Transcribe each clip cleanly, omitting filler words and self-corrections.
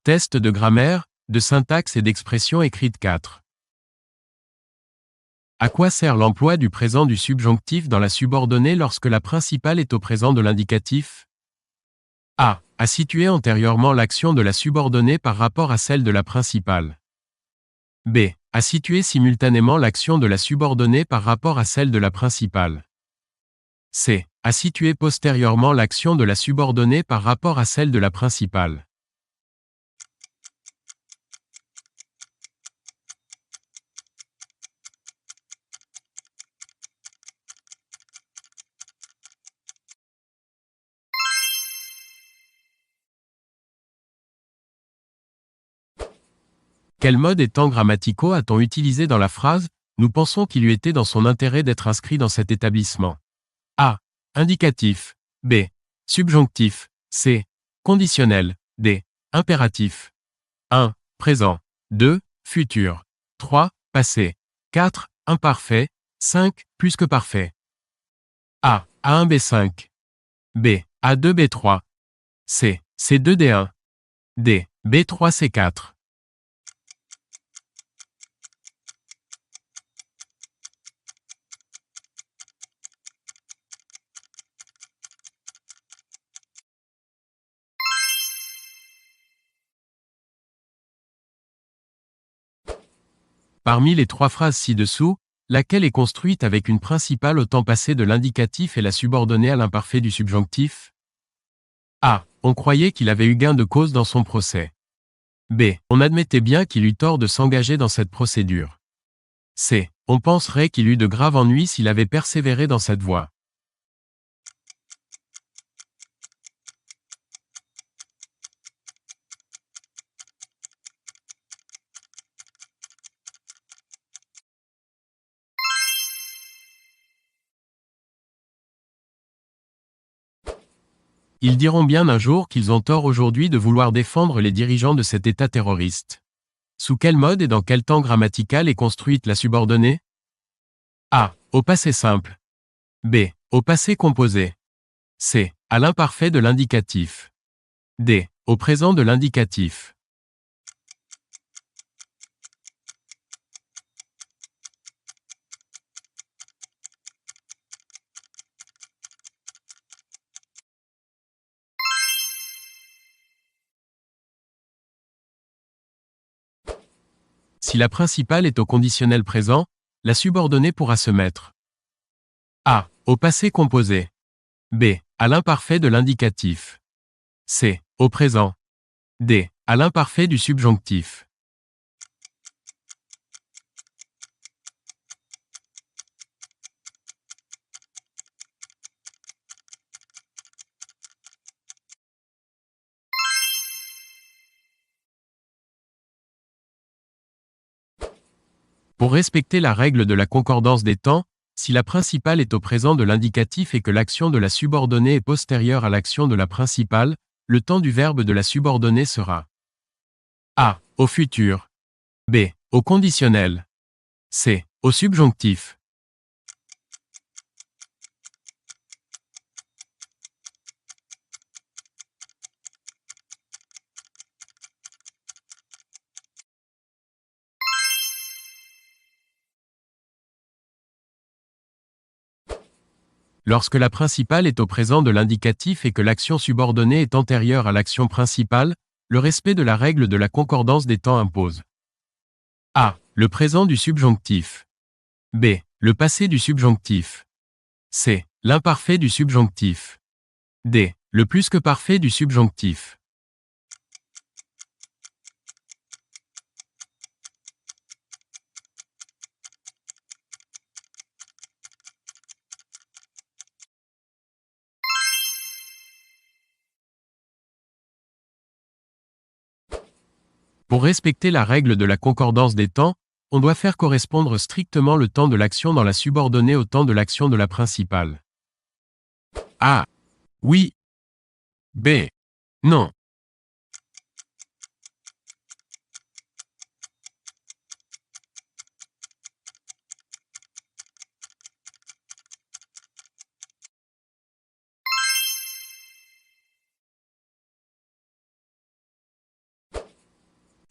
Test de grammaire, de syntaxe et d'expression écrite 4. À quoi sert l'emploi du présent du subjonctif dans la subordonnée lorsque la principale est au présent de l'indicatif? A. À situer antérieurement l'action de la subordonnée par rapport à celle de la principale. B. À situer simultanément l'action de la subordonnée par rapport à celle de la principale. C. À situer postérieurement l'action de la subordonnée par rapport à celle de la principale. Quel mode et temps grammaticaux a-t-on utilisé dans la phrase « Nous pensons qu'il lui était dans son intérêt d'être inscrit dans cet établissement » A. Indicatif. B. Subjonctif. C. Conditionnel. D. Impératif. 1. Présent. 2. Futur. 3. Passé. 4. Imparfait. 5. Plus que parfait. A. A1 B5. B. A2 B3. C. C2 D1. D. B3 C4. Parmi les trois phrases ci-dessous, laquelle est construite avec une principale au temps passé de l'indicatif et la subordonnée à l'imparfait du subjonctif? A. On croyait qu'il avait eu gain de cause dans son procès. B. On admettait bien qu'il eut tort de s'engager dans cette procédure. C. On penserait qu'il eut de graves ennuis s'il avait persévéré dans cette voie. Ils diront bien un jour qu'ils ont tort aujourd'hui de vouloir défendre les dirigeants de cet État terroriste. Sous quel mode et dans quel temps grammatical est construite la subordonnée? A. Au passé simple. B. Au passé composé. C. À l'imparfait de l'indicatif. D. Au présent de l'indicatif. Si la principale est au conditionnel présent, la subordonnée pourra se mettre A. Au passé composé. B. À l'imparfait de l'indicatif. C. Au présent. D. À l'imparfait du subjonctif. Pour respecter la règle de la concordance des temps, si la principale est au présent de l'indicatif et que l'action de la subordonnée est postérieure à l'action de la principale, le temps du verbe de la subordonnée sera A. Au futur. B. Au conditionnel. C. Au subjonctif. Lorsque la principale est au présent de l'indicatif et que l'action subordonnée est antérieure à l'action principale, le respect de la règle de la concordance des temps impose A. Le présent du subjonctif. B. Le passé du subjonctif. C. L'imparfait du subjonctif. D. Le plus que parfait du subjonctif. Pour respecter la règle de la concordance des temps, on doit faire correspondre strictement le temps de l'action dans la subordonnée au temps de l'action de la principale. A. Oui. B. Non.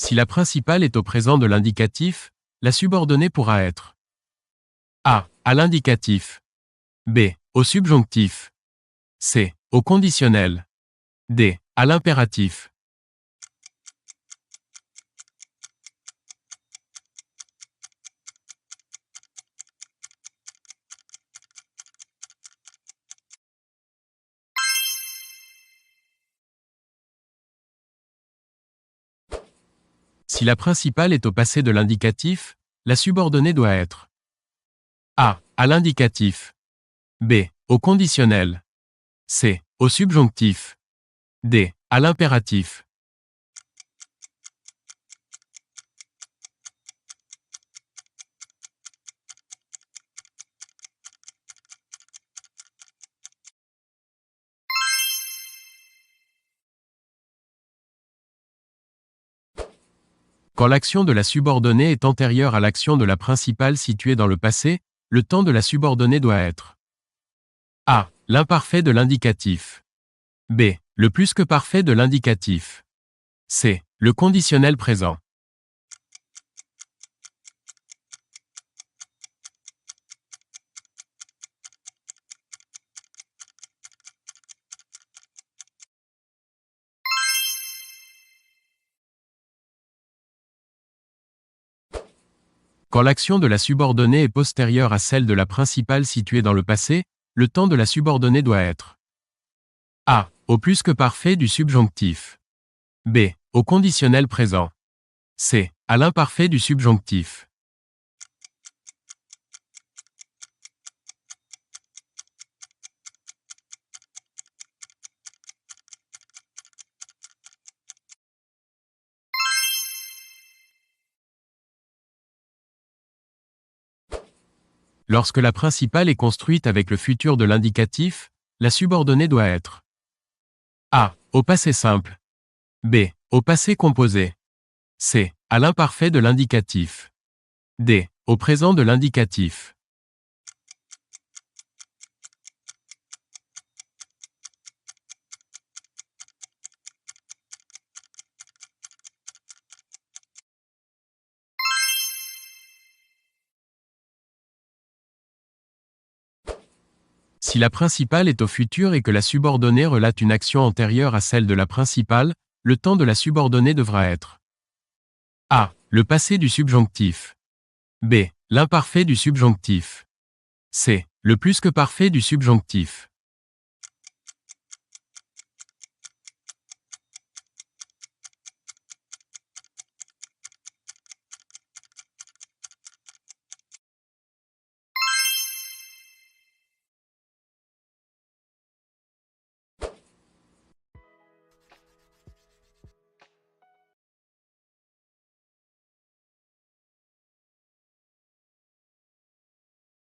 Si la principale est au présent de l'indicatif, la subordonnée pourra être A. À l'indicatif. B. Au subjonctif. C. Au conditionnel. D. À l'impératif. Si la principale est au passé de l'indicatif, la subordonnée doit être A. À l'indicatif. B. Au conditionnel. C. Au subjonctif. D. À l'impératif. Quand l'action de la subordonnée est antérieure à l'action de la principale située dans le passé, le temps de la subordonnée doit être A. L'imparfait de l'indicatif. B. Le plus que parfait de l'indicatif. C. Le conditionnel présent. Quand l'action de la subordonnée est postérieure à celle de la principale située dans le passé, le temps de la subordonnée doit être A. Au plus que parfait du subjonctif. B. Au conditionnel présent. C. À l'imparfait du subjonctif. Lorsque la principale est construite avec le futur de l'indicatif, la subordonnée doit être A. Au passé simple. B. Au passé composé. C. À l'imparfait de l'indicatif. D. Au présent de l'indicatif. Si la principale est au futur et que la subordonnée relate une action antérieure à celle de la principale, le temps de la subordonnée devra être A. Le passé du subjonctif. B. L'imparfait du subjonctif. C. Le plus que parfait du subjonctif.